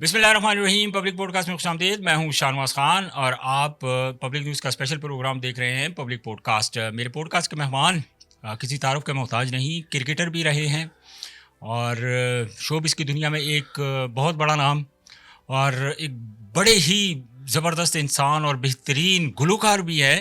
बिस्मिल्लाहिर्रहमानिर्रहीम। Public podcast में खुशामदीद। मैं हूं शाहनवाज खान और आप पब्लिक न्यूज़ का स्पेशल प्रोग्राम देख रहे हैं पब्लिक पॉडकास्ट। मेरे पॉडकास्ट के मेहमान किसी तारुफ के मोहताज नहीं, क्रिकेटर भी रहे हैं और शोबिस की दुनिया में एक बहुत बड़ा नाम और एक बड़े ही ज़बरदस्त इंसान और बेहतरीन गुलूकार भी है।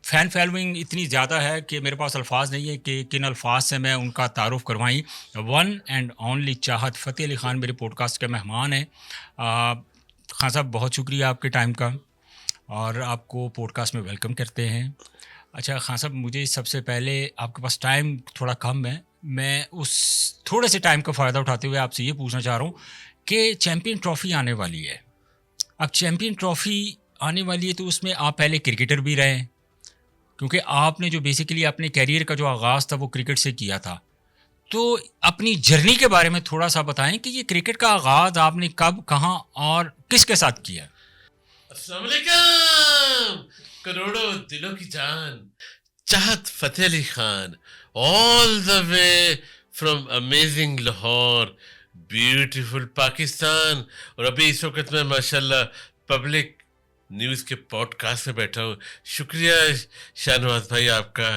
फ़ैन फॉलोइंग इतनी ज़्यादा है कि मेरे पास अल्फाज नहीं है कि किन अल्फाज से मैं उनका तारुफ़ करवाई। वन एंड ओनली चाहत फ़तेह अली ख़ान मेरे पॉडकास्ट के मेहमान हैं। ख़ान साहब, बहुत शुक्रिया आपके टाइम का और आपको पॉडकास्ट में वेलकम करते हैं। अच्छा ख़ान साहब, मुझे सबसे पहले, आपके पास टाइम थोड़ा कम है, मैं उस थोड़े से टाइम का फ़ायदा उठाते हुए आपसे ये पूछना चाह रहा हूँ कि चैम्पियन ट्रॉफ़ी आने वाली है। अब चैम्पियन ट्रॉफ़ी आने वाली है तो उसमें आप पहले क्रिकेटर भी रहे हैं, क्योंकि आपने जो बेसिकली अपने करियर का जो आगाज़ था वो क्रिकेट से किया था। तो अपनी जर्नी के बारे में थोड़ा-सा बताएँ कि ये क्रिकेट का आगाज़ आपने कब, कहाँ और किसके साथ किया? अस्सलाम वालेकुम, करोड़ों दिलों की जान, चाहत Fateh Ali Khan, all the way from amazing Lahore, beautiful Pakistan. और अभी इस वक्त मैं माशाल्लाह पब्लिक न्यूज़ के पॉडकास्ट में बैठा हूँ। शुक्रिया शाहनवाज भाई, आपका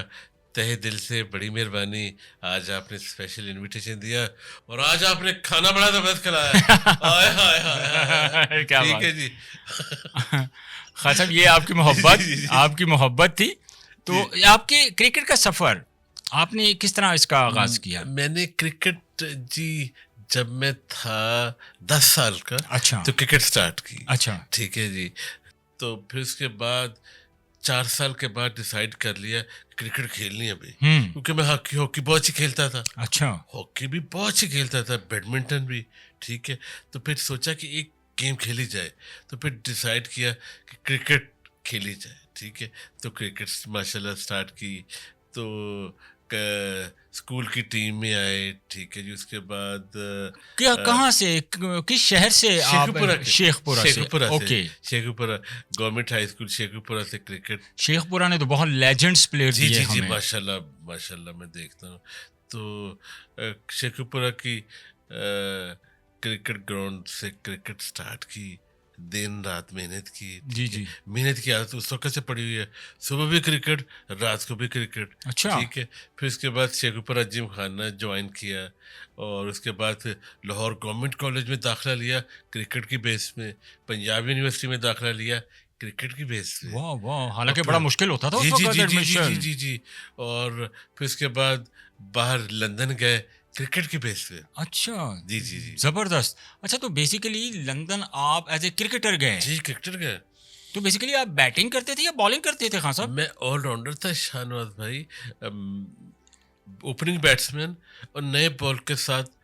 तहे दिल से बड़ी मेहरबानी। आज आपने स्पेशल इनविटेशन दिया और आज आपने खाना बड़ा ज़बरदस्त खिलाया। हाय हाय हाय हाय, क्या ठीक बात! है जी। ख़ान साहब, ये आपकी जी जी मोहब्बत जी जी आपकी मोहब्बत थी। जी। तो आपके क्रिकेट का सफ़र, आपने किस तरह इसका आगाज़ किया? मैंने क्रिकेट जी, जब मैं था 10 साल का अच्छा, तो क्रिकेट स्टार्ट की। अच्छा। ठीक है जी। तो फिर उसके बाद 4 साल के बाद डिसाइड कर लिया कि क्रिकेट खेलनी है भाई, हुँ, क्योंकि मैं हॉकी हॉकी बहुत ही खेलता था। अच्छा। हॉकी भी बहुत ही खेलता था, बैडमिंटन भी। ठीक है। तो फिर सोचा कि एक गेम खेली जाए, तो फिर डिसाइड किया कि क्रिकेट खेली जाए। ठीक है। तो क्रिकेट माशाल्लाह स्टार्ट की। तो स्कूल की टीम में आए। ठीक है जी। उसके बाद क्या, कहाँ से, किस शहर से आप? शेखुपुरा के शेखपुरा से। शेखुपुरा से okay. Sheikhupura government high school Sheikhupura से क्रिकेट। शेखपुरा ने तो बहुत लेजेंड्स प्लेयर जी दिए जी जी, हमें। माशाल्लाह माशाल्लाह, मैं देखता हूँ। तो शेखुपुरा की क्रिकेट ग्राउंड से क्रिकेट स्टार्ट की। दिन रात मेहनत की। जी, ठीक है। जी। मेहनत की आदत उस वक्त से पड़ी हुई है। सुबह भी क्रिकेट, रात को भी क्रिकेट। अच्छा। ठीक है। फिर उसके बाद शेखुपुरा जिम खाना ज्वाइन किया और उसके बाद फिर लाहौर गवर्नमेंट कॉलेज में दाखिला लिया क्रिकेट की बेस में। पंजाब यूनिवर्सिटी में दाखिला लिया क्रिकेट की बेस पे। वाह, वाह! और हालाँकि बड़ा फिर मुश्किल होता था जी उस जी वक़्त जी जी जी जी एडमिशन। जी जी। और फिर उसके बाद बाहर लंदन गए क्रिकेट की बेस पे। अच्छा, जी जी जी ज़बरदस्त। अच्छा, तो बेसिकली लंदन आप एज़ ए क्रिकेटर गए। जी, क्रिकेटर गए। तो बेसिकली आप बैटिंग करते थे या बॉलिंग करते थे खान साहब? मैं ऑलराउंडर था शाहनवाज भाई। ओपनिंग बैट्समैन और नए बॉल के साथ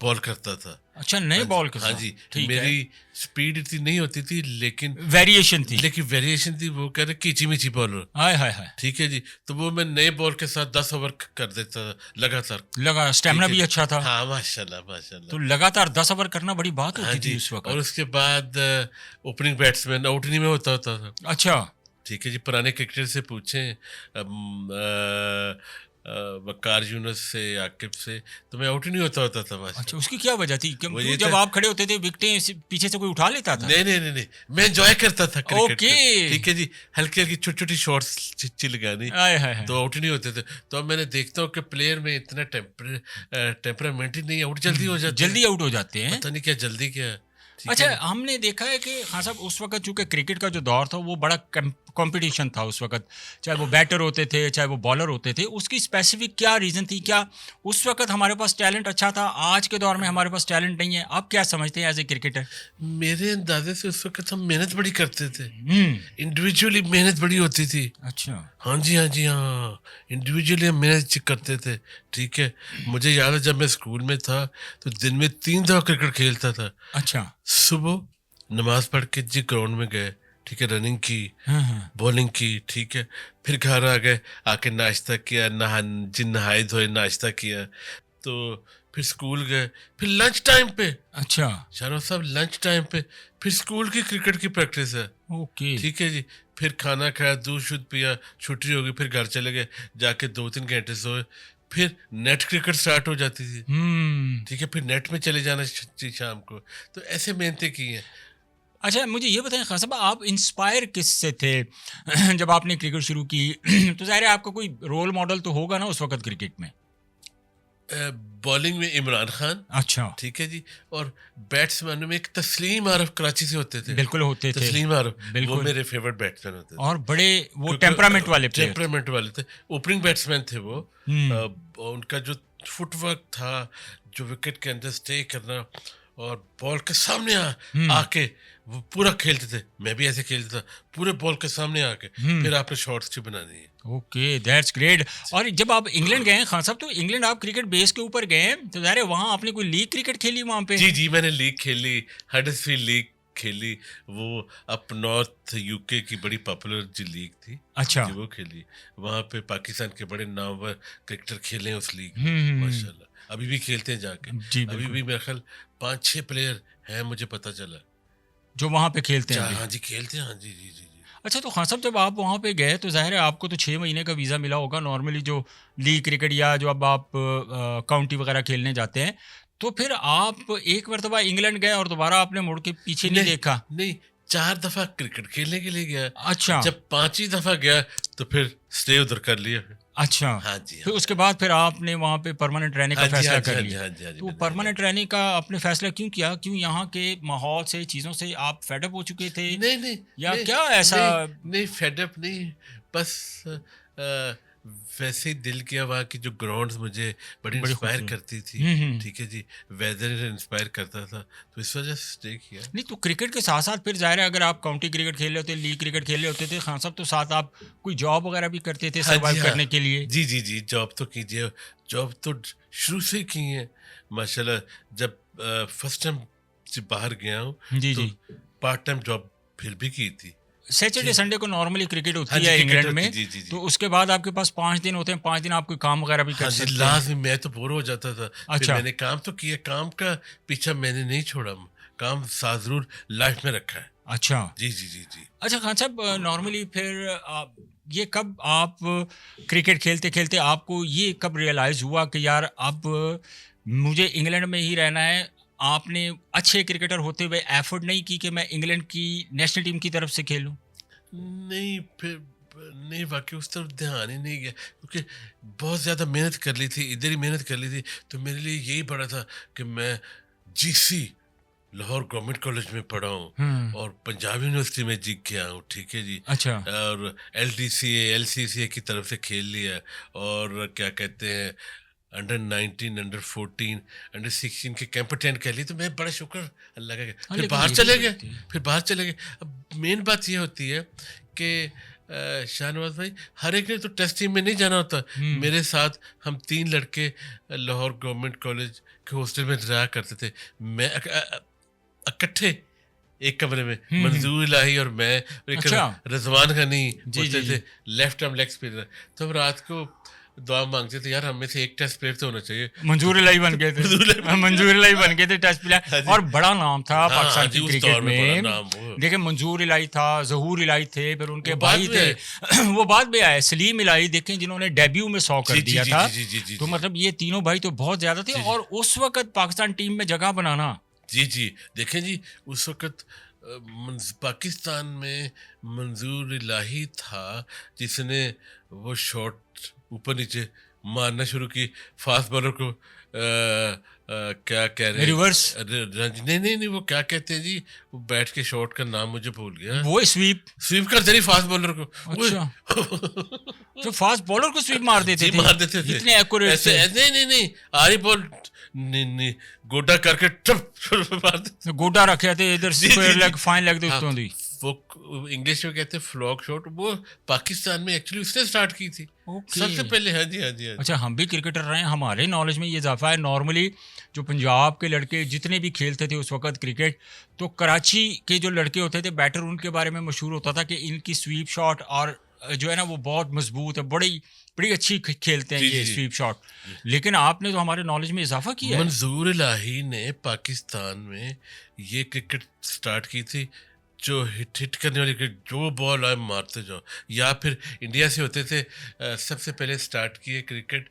बॉल करता था। अच्छा, नए हाँ जी, बॉल के हाँ साथ, जी। ठीक है। मेरी स्पीड इतनी नहीं होती थी, लेकिन वेरिएशन थी। वेरिएशन थी। वो कह रहे कीची-मिची बॉलर। हाय, हाय, हाय! ठीक है जी। तो वो मैं नए बॉल के साथ 10 ओवर कर देता था लगातार। लगा स्टैमिना ठीक है भी जी। अच्छा था। हाँ, माशाल्लाह, माशाल्लाह। तो लगातार 10 ओवर करना बड़ी बात हाँ होती थी जी। उस और वक़्त। उसके बाद ओपनिंग बैट्समैन आउट नहीं में होता था। अच्छा, ठीक है जी। पुराने क्रिकेटर से पूछें, वकार यूनुस से, आकिब से, तो मैं आउट ही नहीं होता था अच्छा, माशाल्लाह। उसकी क्या वजह थी? वो क्यों ये जब था। आप खड़े होते थे विकेटें पीछे से कोई उठा लेता था? नहीं नहीं नहीं नहीं, मैं एंजॉय करता था क्रिकेट ओके। को। ठीक है जी। हल्की हल्की छोटी छोटी शॉट्स लगानी, आय हाय हाय! तो आउट ही नहीं होते थे। तो अब मैंने देखता हूँ कि प्लेयर में इतना टेम्परामेंट ही नहीं, आउट जल्दी हो जाते हैं। जल्दी आउट हो जाते हैं। पता नहीं क्या जल्दी क्या है। ठीक अच्छा, है जी। हमने देखा है कि हाँ साहब, उस वक़्त चूँकि क्रिकेट का जो दौर था वो बड़ा कॉम्पिटिशन था उस वक़्त। चाहे वो बैटर होते थे, चाहे वो बॉलर होते थे। उसकी स्पेसिफ़िक क्या रीज़न थी? क्या उस वक़्त हमारे पास टैलेंट अच्छा था, आज के दौर में हमारे पास टैलेंट नहीं है? आप क्या समझते हैं एज़ ए क्रिकेटर? मेरे अंदाजे से उस वक्त हम मेहनत बड़ी करते थे। हुँ, इंडिविजुअली मेहनत बड़ी होती थी। अच्छा, हाँ जी, हाँ जी, हाँ। इंडिविजुअली हम मेहनत करते थे। ठीक है। मुझे याद है जब मैं स्कूल में था तो दिन में 3 दफ़ा क्रिकेट खेलता था। अच्छा। सुबह नमाज़ पढ़ के जी ग्राउंड में गए। ठीक है। रनिंग की, हाँ, हाँ। बॉलिंग की। ठीक है। फिर घर आ गए, आके नाश्ता किया, नहाए धोए नाश्ता किया। तो फिर स्कूल गए। फिर लंच टाइम पे, अच्छा, शाहरुख साहब, लंच टाइम पे फिर स्कूल की क्रिकेट की प्रैक्टिस है। ओके। ठीक है जी। फिर खाना खाया, दूध शुद्ध पिया, छुट्टी हो गई, फिर घर चले गए, जाके 2-3 घंटे सोए, फिर नेट क्रिकेट स्टार्ट हो जाती थी, ठीक है, फिर नेट में चले जाना शाम को। तो ऐसे मेहनतें की हैं। अच्छा, मुझे ये बताएं खान साहब, आप इंस्पायर किससे थे जब आपने क्रिकेट शुरू की? तो ज़ाहिर है आपका कोई रोल मॉडल तो होगा ना उस वक्त क्रिकेट में? बॉलिंग में इमरान खान, अच्छा, ठीक है जी, और बैट्समैन में एक तस्लीम आरफ कराची से होते थे। बिल्कुल होते थे, तस्लीम आरफ, वो बिल्कुल। मेरे फेवरेट बैट्समैन होते थे, और बड़े वो क्योंकि टेम्परामेंट वाले प्लेयर थे। टेम्परामेंट वाले थे, ओपनिंग बैट्समैन थे वो। उनका जो फुटवर्क था, जो विकेट के अंदर स्टे करना और बॉल के सामने आके वो पूरा खेलते थे। मैं भी ऐसे खेलता था, पूरे बॉल के सामने आके फिर आपने शॉट्स की बनानी है। Okay, that's great. और जब आप इंग्लैंड गए हैं खान साहब, तो इंग्लैंड आप क्रिकेट बेस के ऊपर गए हैं, तो ज़ाहिर है वहाँ आपने कोई लीग क्रिकेट खेली वहाँ पे? जी जी, मैंने लीग खेली, हडर्सफील्ड लीग खेली, वो अप नॉर्थ यूके की बड़ी पॉपुलर जो लीग थी। अच्छा, जी, वो खेली। वहाँ पे पाकिस्तान के बड़े नामवर क्रिकेटर खेले उस लीग में, माशाल्लाह। अभी भी खेलते हैं जाके। जी अभी बिल्कुल। भी मेरे ख्याल 5-6 प्लेयर हैं, मुझे पता चला। जो वहाँ पे खेलते हैं अभी? हाँ जी, खेलते हैं, हाँ जी जी जी जी। अच्छा, तो खान साहब जब आप वहाँ पे गए तो ज़ाहिर है आपको तो 6 महीने का वीज़ा मिला होगा नॉर्मली, जो लीग क्रिकेट या जो अब आप काउंटी वगैरह खेलने जाते हैं। तो फिर आप एक मरतबा इंग्लैंड गए और दोबारा आपने मुड़ के पीछे नहीं देखा? नहीं, 4 दफा क्रिकेट खेलने के लिए गया। अच्छा, जब 5वीं दफा गया तो फिर स्टे उधर कर लिया फिर। अच्छा। हाँ जी, फिर हाँ। उसके बाद फिर आपने वहाँ पे परमानेंट रहने का हाँ जी, फैसला हाँ जी, कर हाँ जी, लिया। हाँ जी, हाँ जी, तो मैंने परमानेंट रहने का आपने फैसला क्यों किया? क्यों यहाँ के माहौल से, चीज़ों से आप फेड अप हो चुके थे, नहीं नहीं या नहीं क्या ऐसा? नहीं नहीं, फेडअप नहीं, बस वैसे ही दिल किया। वहाँ की जो ग्राउंड्स मुझे बड़ी बड़ी इंस्पायर खूबसूरत। करती थी, ठीक है जी, वेदर इंस्पायर करता था, तो इस वजह से स्टे किया। नहीं, तो क्रिकेट के साथ साथ फिर ज़ाहिर है अगर आप काउंटी क्रिकेट खेल रहे होते, लीग क्रिकेट खेल रहे होते थे खान साहब, तो साथ आप कोई जॉब वगैरह भी करते थे हाँ जी, सर्वाइव हाँ करने के लिए? जी जी जी, जॉब तो कीजिए, जॉब तो शुरू से ही की है माशाल्लाह। जब फर्स्ट टाइम से बाहर गया हूँ जी तो जी। पार्ट टाइम जॉब फिर भी की थी। सैटरडे संडे को नॉर्मली क्रिकेट हाँ होती जी, है क्रिकेट इंग्लैंड होती, में। जी जी जी। तो उसके बाद आपके पास 5 दिन होते हैं, 5 दिन आप कोई काम वगैरह भी कर हाँ जी, सकते हैं। लास्ट में मैं तो बोर हो जाता था। फिर अच्छा, मैंने काम तो किया, काम का पीछा मैंने नहीं छोड़ा, काम साथ जरूर लाइफ में रखा है। अच्छा। जी जी जी जी। अच्छा खान साहब, नॉर्मली फिर ये कब आप क्रिकेट खेलते खेलते आपको ये कब रियलाइज़ हुआ कि यार अब मुझे इंग्लैंड में ही रहना है? आपने अच्छे क्रिकेटर होते हुए एफर्ट नहीं की कि मैं इंग्लैंड की नेशनल टीम की तरफ से खेलूं? नहीं, फिर नहीं, वाकई उस तरफ ध्यान ही नहीं गया, क्योंकि बहुत ज़्यादा मेहनत कर ली थी, इधर ही मेहनत कर ली थी। तो मेरे लिए यही बड़ा था कि मैं जीसी लाहौर गवर्नमेंट कॉलेज में पढ़ा हूँ और पंजाब यूनिवर्सिटी में जीत के आया हूँ, ठीक है जी। अच्छा, और LCCA की तरफ से खेल लिया, और क्या कहते हैं, अंडर 19, अंडर 14, अंडर 16 के कैंप अटेंड कर लिए। तो मैं बड़ा शुक्र अल्लाह का, हाँ, फिर लेकिन बाहर ये भी चले बड़ी गए, थी। फिर बाहर चले गए। अब मेन बात ये होती है कि शाहनवाज भाई, हर एक ने तो टेस्ट टीम में नहीं जाना होता। मेरे साथ हम 3 लड़के लाहौर गवर्नमेंट कॉलेज के हॉस्टल में रहा करते थे। मैं इकट्ठे एक कमरे में, मंजूर इलाही और मैं, और एक अच्छा। रजवान गनी जी, होते जी, थे, लेफ्ट आर्म लेग स्पिनर। तो हम रात को दुआ मांगते थे, यार हम में से एक टेस्ट प्लेयर तो होना चाहिए। मंजूर इलाही बन गए थे। मंजूर इलाही बन गए थे टेस्ट हाँ प्लेयर, जी। और बड़ा नाम था हाँ पाकिस्तान जी, की उस क्रिकेट दौर में बड़ा में। नाम वो। देखिए, मंजूर इलाही था, जहूर इलाही थे, फिर उनके वो बाद भाई में थे वो बाद में आए, सलीम इलाही, देखें जिन्होंने डेब्यू में 100 कर जी जी दिया जी था। जी जी जी तो जी मतलब ये तीनों भाई तो बहुत ज्यादा थे, जी, जी। और उस वक्त पाकिस्तान टीम में जगह बनाना। जी जी, देखें जी, उस वक्त पाकिस्तान में मंजूर इलाही था जिसने वो शॉट ऊपर नीचे मारना शुरू की, फास्ट बॉलर को क्या कह रहे हैं, रिवर्स, नहीं नहीं नहीं, वो क्या कहते हैं जी, वो बैट के शॉट का नाम मुझे भूल गया। वो स्वीप। स्वीप करते नहीं फास्ट बॉलर को। अच्छा, जो फास्ट बॉलर को स्वीप मार देते जी, थे, मार देते थे इतने एक्यूरेट ऐसे थे। नहीं नहीं नहीं, आरी बॉल नहीं नहीं, गोडा करके टप मार देते। गोटा रखे थे इधर, जी, जी, स्क्वायर जी। लेग, फाइन लेग दे हाँ, उत्तों दी। वो इंग्लिश में कहते हैं फ्लॉग शॉट, वो पाकिस्तान में एक्चुअली उसने स्टार्ट की थी ओके। सबसे पहले। हाँ जी, हाँ जी, हाँ जी। अच्छा, हम भी क्रिकेटर रहे हैं, हमारे नॉलेज में ये इजाफा है। नॉर्मली जो पंजाब के लड़के जितने भी खेलते थे उस वक्त क्रिकेट, तो कराची के जो लड़के होते थे बैटर, उनके बारे में मशहूर होता था कि इनकी स्वीप शॉट और जो है ना वो बहुत मजबूत है, बड़ी बड़ी अच्छी खेलते हैं जी, ये जी, जी। Sweep shot. लेकिन आपने तो हमारे नॉलेज में इजाफा किया है। मंजूर इलाही ने पाकिस्तान में ये क्रिकेट स्टार्ट की थी जो हिट करने वाली क्रिकेट, जो बॉल आए मारते जाओ। या फिर इंडिया से होते थे, सबसे पहले स्टार्ट किए क्रिकेट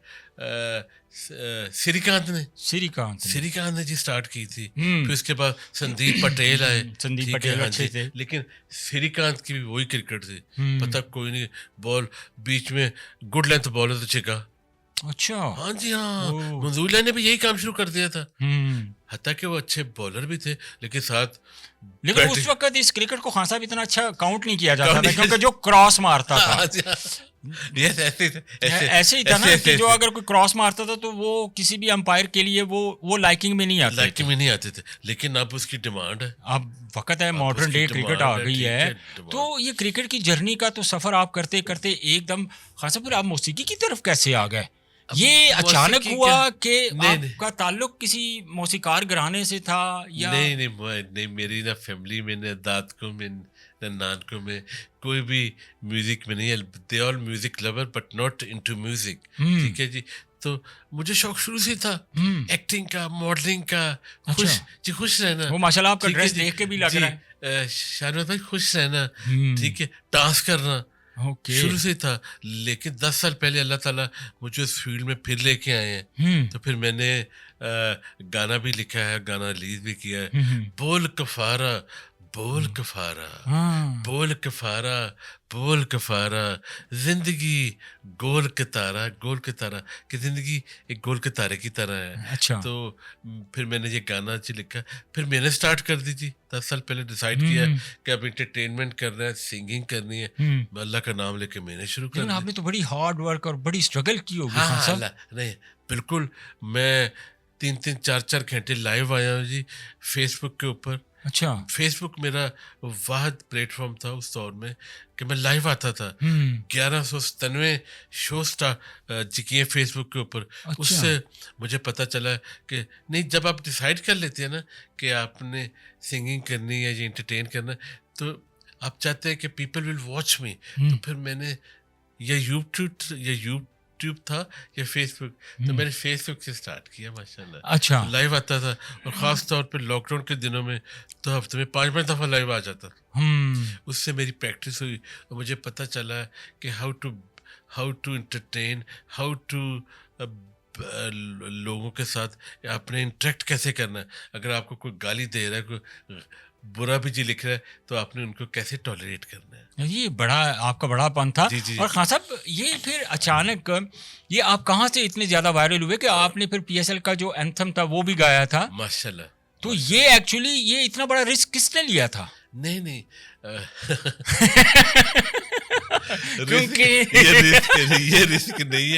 श्रीकांत ने। श्रीकांत ने जी स्टार्ट की थी। फिर उसके बाद संदीप पटेल आए। संदीप ठीक है, पटेल हाँ अच्छे जी। थे। लेकिन श्रीकांत की भी वही क्रिकेट थी, पता कोई नहीं, बॉल बीच में गुड लेंथ बॉल है तो छिका। अच्छा। हाँ जी, हाँ, ओह। मंजूरिया ने भी यही काम शुरू कर दिया था। हम्म। हत्ता कि वो अच्छे बॉलर भी थे, लेकिन साथ लेकिन उस बैटिंग- वक्त इस क्रिकेट को खासा भी इतना अच्छा काउंट नहीं किया जाता काउंट था, नहीं क्योंकि जो क्रॉस मारता था हाँ जी, हाँ। Yes, ऐसे ऐसे ही था ना, कि जो अगर कोई क्रॉस मारता था तो वो किसी भी अंपायर के लिए वो लाइकिंग में नहीं आते थे। लाइक में नहीं आते थे, लेकिन अब उसकी डिमांड है। अब वक्त है, अब मॉडर्न उसकी डे क्रिकेट डिमांड आ है, गई ठीक है। है, डिमांड। तो ये क्रिकेट की जर्नी का तो सफर आप करते करते एकदम खासा फिर आप मौसीकी की तरफ कैसे आ गए? ये अचानक मौसीकी हुआ कि नहीं, नहीं। आपका ताल्लुक किसी मौसीकार घराने से था या? नहीं, मेरी ना फैमिली में, ना दाद को में, ना नान को में कोई भी म्यूजिक में नहीं है। They all music lover but not into music. ठीक है जी। तो मुझे शौक शुरू से था एक्टिंग का, मॉडलिंग का। खुश रहना। वो माशाल्लाह आपका ठीक है ड्रेस जी, देख के भी लग जी, रहा है। शाहनवाज भाई खुश रहना। ठीक है, डांस करना ओके। शुरू से था। लेकिन 10 साल पहले अल्लाह ताला मुझे उस फील्ड में फिर लेके आए हैं। तो फिर मैंने गाना भी लिखा है, गाना रिलीज भी किया है। बोल कफारा, बोल कफारा, बोल कफारा, बोल कफारा, जिंदगी गोल के तारा, गोल के तारा कि जिंदगी एक गोल के तारे की तरह है। अच्छा। तो फिर मैंने ये गाना जी लिखा, फिर मैंने स्टार्ट कर दी थी। 10 साल पहले डिसाइड किया कि अब एंटरटेनमेंट करना है, सिंगिंग करनी है। अल्लाह का नाम लेके मैंने शुरू कर लेकिन दिया। आपने तो बड़ी हार्ड वर्क और बड़ी स्ट्रगल की होगी हाँ खान हाँ, साहब। अल्लाह नहीं, बिल्कुल। मैं 3-4 घंटे लाइव आया हूँ जी फेसबुक के ऊपर। अच्छा। फेसबुक मेरा वाहिद प्लेटफॉर्म था उस दौर में कि मैं लाइव आता था। 1197 शो जी किए फेसबुक के ऊपर। अच्छा। उससे मुझे पता चला कि नहीं, जब आप डिसाइड कर लेते हैं ना कि आपने सिंगिंग करनी है या एंटरटेन करना है, तो आप चाहते हैं कि पीपल विल वॉच मी। तो फिर मैंने या यूट्यूब था या फेसबुक, तो मैंने फेसबुक से स्टार्ट किया माशाल्लाह। अच्छा। तो लाइव आता था, और ख़ास तौर पे लॉकडाउन के दिनों में तो हफ्ते में 5-5 दफ़ा लाइव आ जाता था। उससे मेरी प्रैक्टिस हुई और मुझे पता चला कि how to entertain, how to लोगों के साथ अपने इंटरेक्ट कैसे करना है। अगर आपको कोई गाली दे रहा है, कोई बुरा भी जी लिख रहा है, तो आपने उनको कैसे टॉलरेट करना है। ये बड़ा आपका बड़ापन था। जी, जी। और खान साहब, ये फिर अचानक ये आप कहाँ से इतने ज़्यादा वायरल हुए कि आपने फिर पीएसएल का जो एंथम था वो भी गाया था? माशाल्लाह। तो ये एक्चुअली ये इतना बड़ा रिस्क किसने लिया था? नहीं क्योंकि ये रिस्क नहीं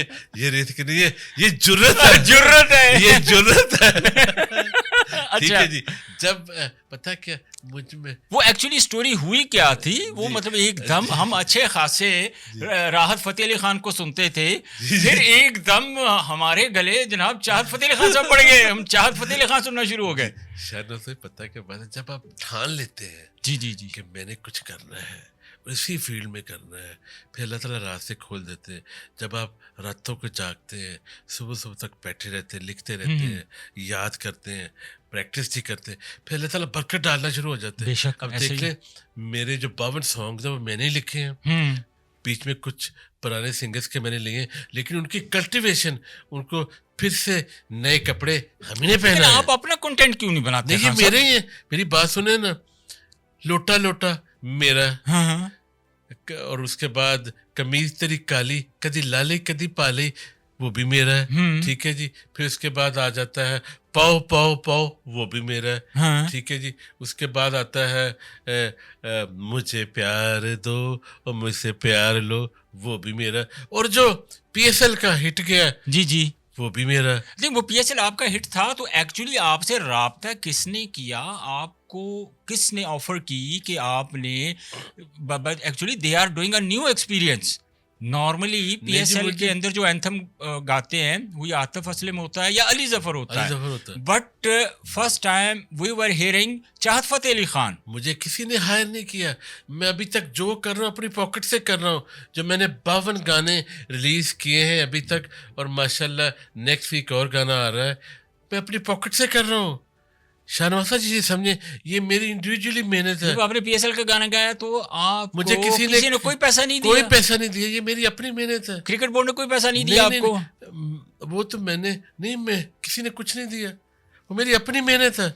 है, ये जुर्रत है। जुर्रत है। ये जुर्रत है। ठीक अच्छा। है जी। जब पता क्या मुझ में वो एक्चुअली स्टोरी हुई क्या थी? वो जी। मतलब एकदम हम अच्छे खासे राहत फतेह अली खान को सुनते थे, जी। फिर एकदम हमारे गले जनाब चाहत फतेह अली खान साहब पड़ गए, हम चाहत फतेह अली खान सुनना शुरू हो गए। शायद से पता क्या बात है, जब आप ठान लेते हैं जी जी जी। कि मैंने कुछ करना है, इसी फील्ड में करना है, फिर अल्लाह ताला रास्ते खोल देते हैं। जब आप रातों को जागते हैं, सुबह सुबह तक बैठे रहते हैं, लिखते रहते हैं, याद करते हैं, प्रैक्टिस ही करते हैं, फिर अल्लाह ताला बरकत डालना शुरू हो जाते हैं। बेशक, अब ऐसे देख ही। लें, मेरे जो 52 सॉन्ग्स हैं वो मैंने ही लिखे हैं। बीच में कुछ पुराने सिंगर्स के मैंने लिए हैं, लेकिन उनकी कल्टीवेशन, उनको फिर से नए कपड़े हम ही ने लेकिन पहना है। आप अपना कंटेंट क्यों नहीं बनाते? नहीं, ये खान साहब? मेरे ही है। मेरी बात सुने ना, लोटा लोटा मेरा, हाँ हाँ। और उसके बाद कमीज तेरी काली, कदी लाली कदी पाली, वो भी मेरा है। ठीक है जी। फिर उसके बाद आ जाता है पाओ पाओ पाओ, वो भी मेरा है। हाँ। ठीक है जी। उसके बाद आता है मुझे प्यार दो और मुझसे प्यार लो, वो भी मेरा। और जो पीएसएल का हिट गया, जी जी, वो भी मेरा। नहीं वो पीएसएल आपका हिट था, तो एक्चुअली आपसे राब्ता किसने किया? आपको किसने ऑफर की कि आपने actually they are doing a new experience? Normally PSL के अंदर जो एंथम गाते हैं वो या आतिफ असलम होता है या अली जफर होता है, but first time we were hearing Chahat Fateh Ali Khan. मुझे किसी ने हायर नहीं किया। मैं अभी तक जो कर रहा हूँ अपनी पॉकेट से कर रहा हूँ। जो मैंने 52 गाने रिलीज किए हैं अभी तक, और माशाल्लाह नेक्स्ट वीक और गाना आ रहा है, मैं अपनी पॉकेट से कर रहा हूँ। शाहनवाज जी ये समझे, ये मेरी इंडिविजुअली मेहनत है। जब आपने पीएसएल का गाना गाया तो आपको मुझे किसी ने कोई पैसा नहीं कोई दिया? पैसा नहीं दिया, ये मेरी अपनी मेहनत है। क्रिकेट बोर्ड ने कोई पैसा नहीं दिया आपको? वो तो मैंने नहीं, मैं किसी ने कुछ नहीं दिया, वो मेरी अपनी मेहनत है।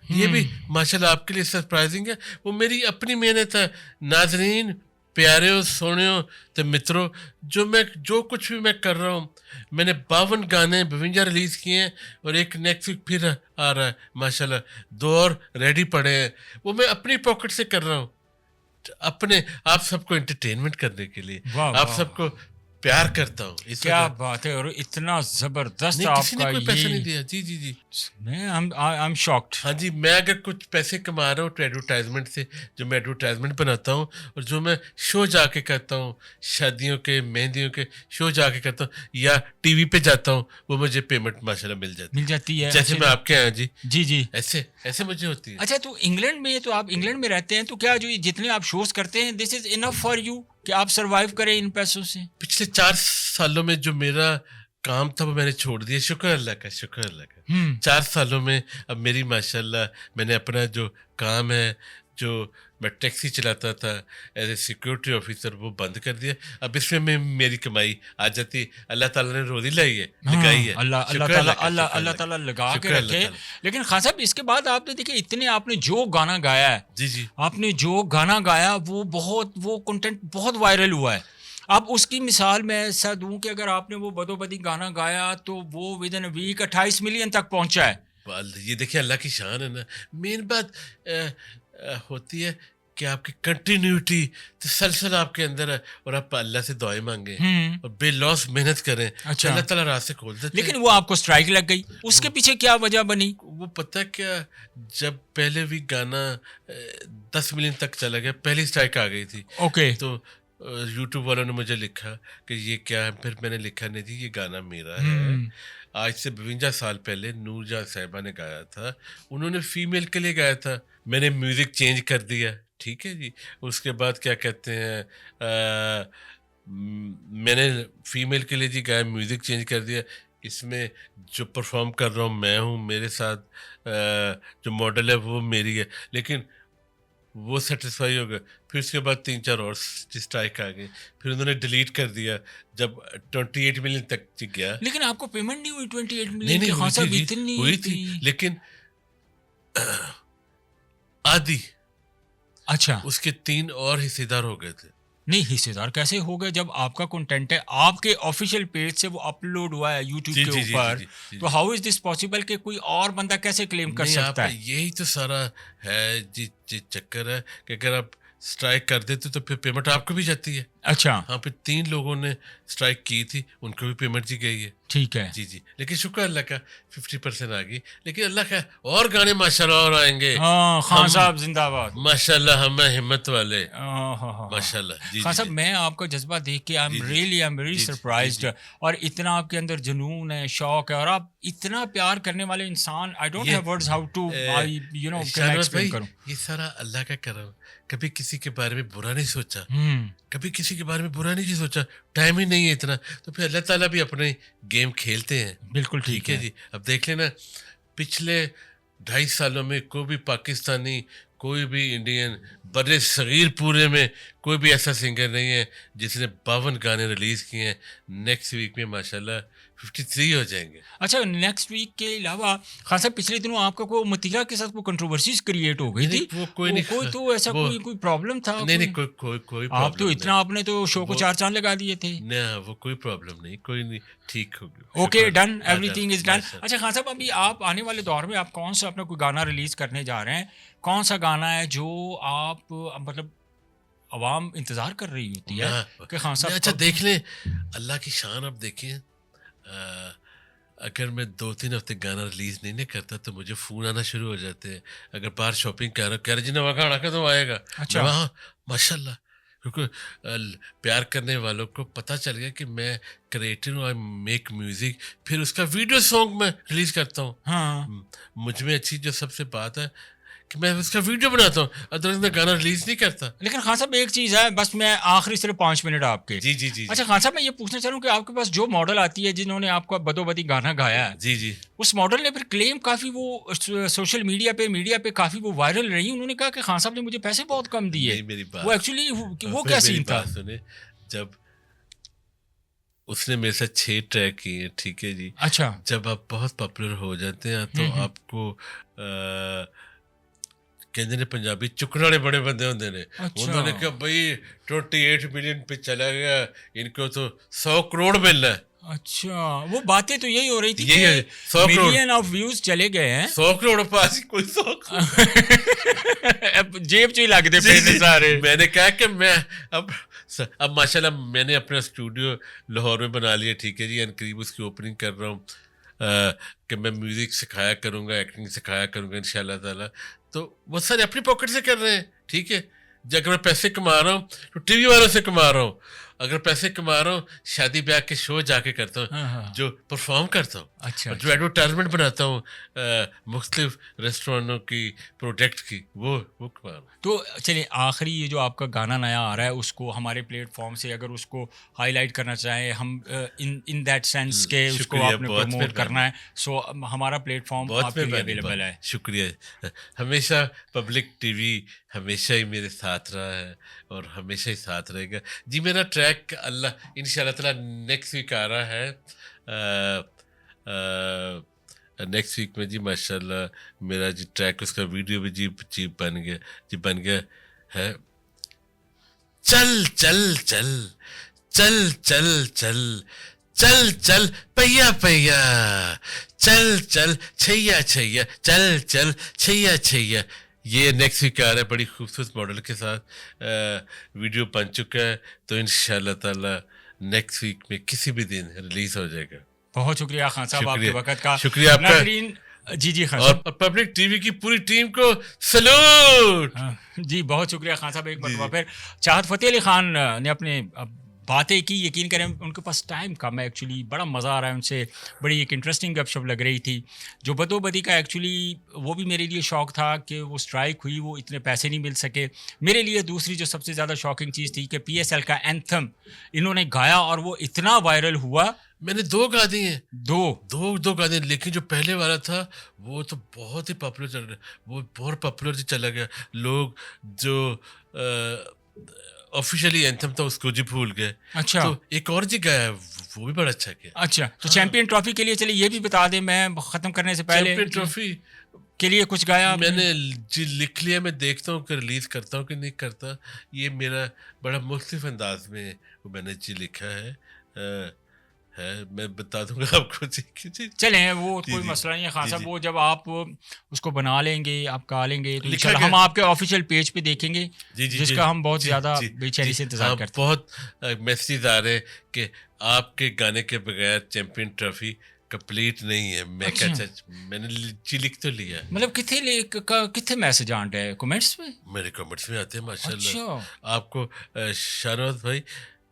ये भी माशाल्लाह आपके लिए सरप्राइजिंग है, वो मेरी अपनी मेहनत है। नाजरीन प्यारे सोनियो तो मित्रों, जो कुछ भी मैं कर रहा हूँ, मैंने 52 गाने 52 रिलीज़ किए हैं और एक नेक्स्ट वीक फिर आ रहा है माशाल्लाह, 2 और रेडी पड़े हैं। वो मैं अपनी पॉकेट से कर रहा हूँ, अपने आप सबको एंटरटेनमेंट करने के लिए, वाह, आप वाह। सबको प्यार करता हूँ। क्या बात है, और इतना जबरदस्त नहीं, किसी ने आपका कोई पैसा नहीं ये, दिया। जी जी जी। मैं आई एम शॉक्ड। हाँ जी, मैं अगर कुछ पैसे कमा रहा हूँ तो एडवर्टाइजमेंट से, जो मैं एडवर्टाइजमेंट बनाता हूँ और जो मैं शो जाके करता हूँ, शादियों के, मेहंदियों के शो जाके करता हूँ या टीवी पे जाता हूँ, वो मुझे पेमेंट माशाल्लाह मिल जाती है। जैसे मैं आपके यहाँ जी जी जी, ऐसे ऐसे मुझे होती है। अच्छा, तो इंग्लैंड में, तो आप इंग्लैंड में रहते हैं, तो क्या जो जितने आप शोज करते हैं, this is enough for you कि आप सरवाइव करें इन पैसों से? पिछले 4 सालों में जो मेरा काम था वो मैंने छोड़ दिया, शुक्र अल्लाह का, शुक्र अल्लाह का। 4 सालों में अब मेरी माशाल्लाह, मैंने अपना जो काम है, जो मैं टैक्सी चलाता था एज ए सिक्योरिटी ऑफिसर, वो बंद कर दिया। अब इसमें मैं मेरी कमाई आ जाती, अल्लाह ताला ने रोज़ी लाई है, लगाई है। अल्लाह ताला लगा के रखे। लेकिन खान साहब, इसके बाद आपने देखिए, इतने आपने जो गाना गाया है, जी जी, आपने जो गाना गाया वो कंटेंट बहुत वायरल हुआ है। अब उसकी मिसाल मैं ऐसा दूं कि अगर आपने वो बदोबदी गाना गाया तो वो विद इन वीक 28 मिलियन तक पहुंचा है। ये देखिए अल्लाह की शान है ना। मेन बात होती है कि आपकी कंटिन्यूटी, तसलसल आपके अंदर है और आप अल्लाह से दुआएं मांगे और बेलौस मेहनत करें। अच्छा, अल्लाह ताला रास्ते खोल देते। लेकिन वो आपको स्ट्राइक लग गई, उसके पीछे क्या वजह बनी? वो पता क्या, जब पहले भी गाना 10 मिलियन तक चला गया, पहली स्ट्राइक आ गई थी। ओके, तो यूट्यूब वालों ने मुझे लिखा कि ये क्या है, फिर मैंने लिखा नहीं जी, ये गाना मेरा है। आज से 52 साल पहले नूरजहां साहिबा ने गाया था, उन्होंने फीमेल के लिए गाया था, मैंने म्यूज़िक चेंज कर दिया, ठीक है जी। उसके बाद क्या कहते हैं, मैंने फीमेल के लिए जी गाया, म्यूज़िक चेंज कर दिया। इसमें जो परफॉर्म कर रहा हूँ मैं हूँ, मेरे साथ जो मॉडल है वो मेरी है, लेकिन वो सेटिस्फाई हो गया। फिर उसके बाद 3-4 और स्ट्राइक आ गई, फिर उन्होंने डिलीट कर दिया जब 28 मिलियन तक गया। लेकिन आपको पेमेंट नहीं हुई 28 नहीं मिलियन नहीं, की? हुई खासा थी, इतनी हुई थी, लेकिन आधी, अच्छा, उसके 3 और हिस्सेदार हो गए थे। नहीं, हिस्सेदार कैसे हो गए जब आपका कंटेंट है, आपके ऑफिचल पेज से वो अपलोड हुआ है यूट्यूब के ऊपर? तो हाउ इज दिस पॉसिबल कि कोई और बंदा कैसे क्लेम कर सकता है? यही तो सारा है जी चक्कर है कि अगर आप स्ट्राइक कर देते तो फिर पेमेंट आपको भी जाती है। अच्छा, हाँ, फिर 3 लोगों ने स्ट्राइक की थी, उनको भी पेमेंट जी गई है। ठीक है जी जी, लेकिन शुक्र अल्लाह का 50% आ गई, लेकिन अल्लाह का और गाने माशाल्लाह और आएंगे। हाँ, खान साहब जिंदाबाद, माशाल्लाह, हम हिम्मत वाले हाँ, माशाल्लाह। जी खान जी साहब, जी, मैं आपका जज्बा देख के आई जी, जी, एम वेरी जी, जी, सरप्राइज्ड, जी, और इतना आपके अंदर जुनून है, शौक है, और आप इतना प्यार करने वाले इंसान, आई डोंट ये, have words how to I can Shahnawaz explain भाई, करूं। ये सारा अल्लाह का करम। कभी किसी के बारे में बुरा नहीं सोचा, हम्म, कभी किसी के बारे में बुरा नहीं सोचा, टाइम ही नहीं है इतना, तो फिर अल्लाह ताला भी अपने गेम खेलते हैं। बिल्कुल ठीक है जी। अब देख लेना, पिछले 2.5 सालों में कोई भी पाकिस्तानी, कोई भी इंडियन, बड़े सगीर पूरे में कोई भी ऐसा सिंगर नहीं है जिसने 52 गाने रिलीज़ किए हैं। नेक्स्ट वीक में माशाल्लाह 53 हो जाएंगे। अच्छा, नेक्स्ट वीक के अलावा खान साहब, पिछले दिनों आपका कोई मतीरा के साथ कोई कंट्रोवर्सीज क्रिएट हो गई थी? वो कोई नहीं, कोई तो ऐसा कोई प्रॉब्लम था? नहीं, कोई आप तो इतना, आपने तो शो को 4 चांद लगा दिए थे। ना, वो कोई प्रॉब्लम नहीं, कोई नहीं, ठीक हो गया। Okay, done, everything is done. अच्छा खान साहब, अभी आप आने वाले दौर में आप कौन सा अपना कोई गाना रिलीज करने जा रहे हैं? कौन सा गाना है जो आप मतलब आवाम इंतजार कर रही होती है कि खान साहब? अच्छा देख लें, अल्लाह की शान। अब देखें, अगर मैं 2-3 हफ्ते गाना रिलीज़ नहीं ना करता तो मुझे फ़ोन आना शुरू हो जाते हैं। अगर बाहर शॉपिंग कर रहा, कह रहे जी नवा गाना कदों आएगा? अच्छा, हाँ माशाल्लाह, क्योंकि प्यार करने वालों को पता चल गया कि मैं क्रिएटर हूँ, आई मेक म्यूज़िक, फिर उसका वीडियो सॉन्ग मैं रिलीज़ करता हूँ। हाँ, मुझ में अच्छी जो सबसे बात है कि मैं उसका वीडियो बनाता हूँ, अदरवाइज मैं गाना रिलीज नहीं करता। लेकिन खान साहब एक चीज़ है, बस मैं आखिरी सिर्फ 5 मिनट आपके। जी जी जी अच्छा खान साहब, मैं ये पूछना चाह रहा हूँ कि आपके पास जो मॉडल आती है जिन्होंने आपका बदोबदी गाना गाया है, जी जी। उस मॉडल ने फिर क्लेम काफ़ी वो सोशल मीडिया पे काफ़ी वो वायरल रही। उन्होंने कहा कि खान साहब ने मुझे पैसे बहुत कम दिए। नहीं, मेरी वो बात, एक्चुअली वो क्या मेरी सीन था? बात सुने। जब उसने मेरे साथ 6 ट्रैक किए, ठीक है जी। अच्छा। जब आप बहुत पॉपुलर हो जाते हैं तो हम्म। आपको कहते ने पंजाबी चुकने वाले बड़े बंदे होंगे ने। अच्छा। उन्होंने कहा भाई 28 मिलियन पे चला गया, इनको तो 100 करोड़ मिलना है। अच्छा, वो बातें तो यही हो रही थी यही है, कि 100 करोड़, मिलियन ऑफ व्यूज चले गए हैं। 100 करोड़ पास ही कोई 100 करोड़। अब जेब च ही लगते जी, पे ने जी। सारे। मैंने कहा कि मैं अब माशाल्लाह मैंने अपना स्टूडियो लाहौर में बना लिया, ठीक है जी। एंड करीब उसकी ओपनिंग कर रहा हूँ, कि मैं म्यूज़िक सिखाया करूँगा, एक्टिंग सिखाया करूँगा इंशाल्लाह ताला। तो वो सारे अपनी पॉकेट से कर रहे हैं, ठीक है। जब अगर मैं पैसे कमा रहा हूँ तो टीवी वालों से कमा रहा हूँ, अगर पैसे कमा रहा हूँ शादी ब्याह के शो जाके करता हूँ, हाँ हाँ। जो परफॉर्म करता हूँ, अच्छा और जो एडवर्टाइजमेंट बनाता हूँ मुख्तलिफ रेस्टोरेंटों की, प्रोडक्ट की, वो कमा रहा हूँ। तो चलिए, आखिरी ये जो आपका गाना नया आ रहा है उसको हमारे प्लेटफॉर्म से अगर उसको हाईलाइट करना चाहें हम, इन दैट सेंस के उसको शुक्रिया, आपने बहुत प्रमोट करना मेहरबानी, है, सो हमारा प्लेटफॉर्म बहुत आपके लिए मेहरबानी, अवेलेबल है। शुक्रिया। हमेशा पब्लिक टीवी हमेशा ही मेरे साथ रहा है और हमेशा ही साथ रहेगा जी। मेरा ट्रैक अल्लाह इंशाल्लाह ताला नेक्स्ट वीक आ रहा है, नेक्स्ट वीक में जी, माशाल्लाह। मेरा जी ट्रैक, उसका वीडियो भी जी जी बन गया, जी बन गया है। चल चल चल चल चल चल चल चल पैया पैया, चल चल छैया छैया, चल चल छैया छैया। ये नेक्स्ट वीक आ रहा है बड़ी खूबसूरत मॉडल के साथ, वीडियो बन चुका है, तो इंशाल्लाह ताला नेक्स्ट वीक में किसी भी दिन रिलीज हो जाएगा। बहुत शुक्रिया खान साहब आपके शुक्रिया, वक्त का। शुक्रिया आपका। नाजरीन, जी जी खान साहब। और पब्लिक टीवी की पूरी टीम को सलूट। हाँ, जी बहुत शुक्रिया खान साहब, एक जी मरतबा जी फिर। चाहत फ़तेह अली ख़ान ने अपने बातें की, यकीन करें उनके पास टाइम कम है एक्चुअली, बड़ा मज़ा आ रहा है उनसे, बड़ी एक इंटरेस्टिंग गपशप लग रही थी। जो बदोबदी का एक्चुअली वो भी मेरे लिए शौक़ था कि वो स्ट्राइक हुई, वो इतने पैसे नहीं मिल सके। मेरे लिए दूसरी जो सबसे ज़्यादा शॉकिंग चीज़ थी कि PSL का एंथम इन्होंने गाया और वो इतना वायरल हुआ। मैंने 2 गा दिए हैं, दो 2 गा दिए, लेकिन जो पहले वाला था वो तो बहुत ही पॉपुलर चल रहा, वो बहुत पॉपुलर चला गया। लोग जो ऑफिशियली एंथम था उसको जी भूल गए। अच्छा तो एक और जी गाया, वो भी बड़ा अच्छा किया। अच्छा, तो हाँ, चैंपियन ट्रॉफी के लिए चलिए ये भी बता दें, मैं ख़त्म करने से पहले चैंपियन ट्रॉफी के लिए कुछ गाया आपने? मैंने जी लिख लिया, मैं देखता हूँ कि रिलीज करता हूँ कि नहीं करता। ये मेरा बड़ा मुख्तलिफ अंदाज में वो मैंने जी लिखा है, मैं बता दूंगा आपको जी। चलें, वो जी, कोई जी। मसला नहीं है खान जी, साहब। जी। वो जब आप उसको बना लेंगे, आप गा लेंगे, तो लिखा इंशाल्लाह गया। हम आपके ऑफिशियल पेज पे देखेंगे, जी, जी, जिसका हम बहुत जी, ज़्यादा जी, बेचैनी जी। से इंतज़ार हाँ, करते हैं। बहुत मैसेज आ रहे हैं कि आपके गाने के बगैर चैंपियन ट्रॉफी कंप्लीट नहीं है। मैं अच्छा। कहा अच्छा, मैंने जी लिख तो लिया है। मतलब किथे मैसेज आंट है, कमेंट्स में? मेरे कमेंट्स में आते हैं माशाल्लाह। अच्छा, आपको शाहनवाज भाई,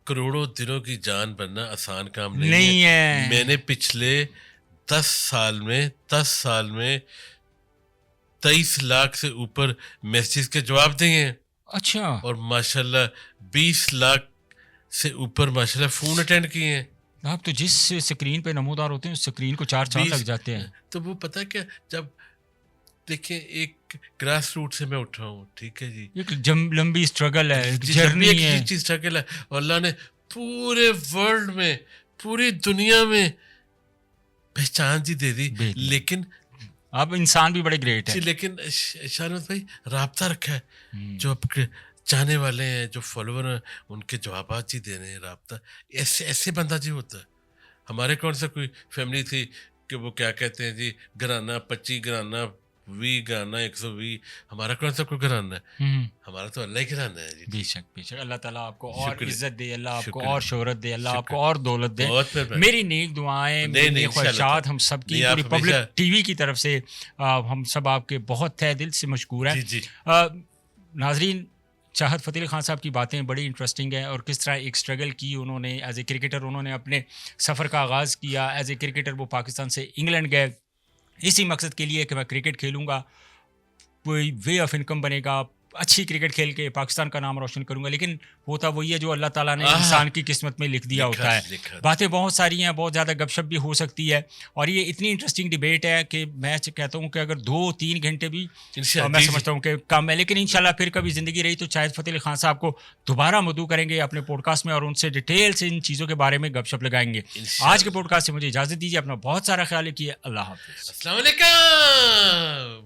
करोड़ों दिलों की जान बनना आसान काम नहीं नहीं है। है। मैंने पिछले 10 साल में 23 लाख से ऊपर मैसेज के जवाब दिए हैं, अच्छा, और माशाल्लाह 20 लाख से ऊपर माशाल्लाह फ़ोन अटेंड किए हैं। आप तो जिस स्क्रीन पे नमूदार होते हैं उस स्क्रीन को 4 चाँद लग 20 जाते हैं। तो वो पता है क्या, जब देखिए एक ग्रास रूट से मैं उठा हूँ, ठीक है जी। एक लंबी स्ट्रगल है, एक जिस लंबी जर्नी है। एक चीज स्ट्रगल है, और अल्लाह ने पूरे वर्ल्ड में, पूरी दुनिया में पहचान जी दे दी। दे दी। लेकिन अब इंसान भी बड़े ग्रेट जी, है। लेकिन शाहनवाज भाई राब्ता रखा है। हम्म। जो आपके चाहने वाले हैं, जो फॉलोवर हैं, उनके जवाब जी दे रहे हैं, राब्ता। ऐसे ऐसे बंदा जी होता है। हमारे कौन सा कोई फैमिली थी कि वो क्या कहते हैं जी, घराना 25 घराना 20 घराना 120, हमारा कौन सा कोई घराना है? हम्म। हमारा तो अल्लाह ही घराना है जी। बेशक बेशक, अल्लाह ताला आपको और शुक्रिया, इज्जत दे, अल्लाह आपको शुक्रिया, और शोहरत दे, अल्लाह आपको शुक्रिया। और दौलत दे। बहुत मेहरबानी। मेरी नेक दुआएं, नहीं, मेरी नहीं, नेक ख्वाहिशात इंशाल्लाह। हम सब की नहीं, आप पूरी पब्लिक हमेशा टीवी की तरफ से हम सब आपके बहुत तहे दिल से मशकूर हैं। जी, जी। नाजरीन, चाहत फ़तेह अली ख़ान साहब की बातें बड़ी इंटरेस्टिंग हैं, और किस तरह एक स्ट्रगल की उन्होंने एज ए क्रिकेटर। उन्होंने अपने सफ़र का आगाज़ किया एज ए क्रिकेटर, वो पाकिस्तान से इंग्लैंड गए इसी मकसद के लिए कि मैं क्रिकेट खेलूँगा। कोई वे ऑफ इनकम बनेगा, अच्छी क्रिकेट खेल के पाकिस्तान का नाम रोशन करूंगा, लेकिन होता वही है जो अल्लाह ताला ने इंसान की किस्मत में लिख दिया होता है। बातें बहुत सारी हैं, बहुत ज़्यादा गपशप भी हो सकती है, और ये इतनी इंटरेस्टिंग डिबेट है कि मैं कहता हूँ कि अगर 2-3 घंटे भी मैं समझता हूँ कि कम है, लेकिन इंशाल्लाह फिर कभी ज़िंदगी रही तो शायद फ़तेह अली खान साहब को दोबारा मदऊ करेंगे अपने पॉडकास्ट में और उनसे डिटेल से इन चीज़ों के बारे में गपशप लगाएंगे। आज के पॉडकास्ट से मुझे इजाज़त दीजिए, अपना बहुत सारा ख्याल रखिए, अल्लाह हाफ़िज़। अस्सलाम वालेकुम।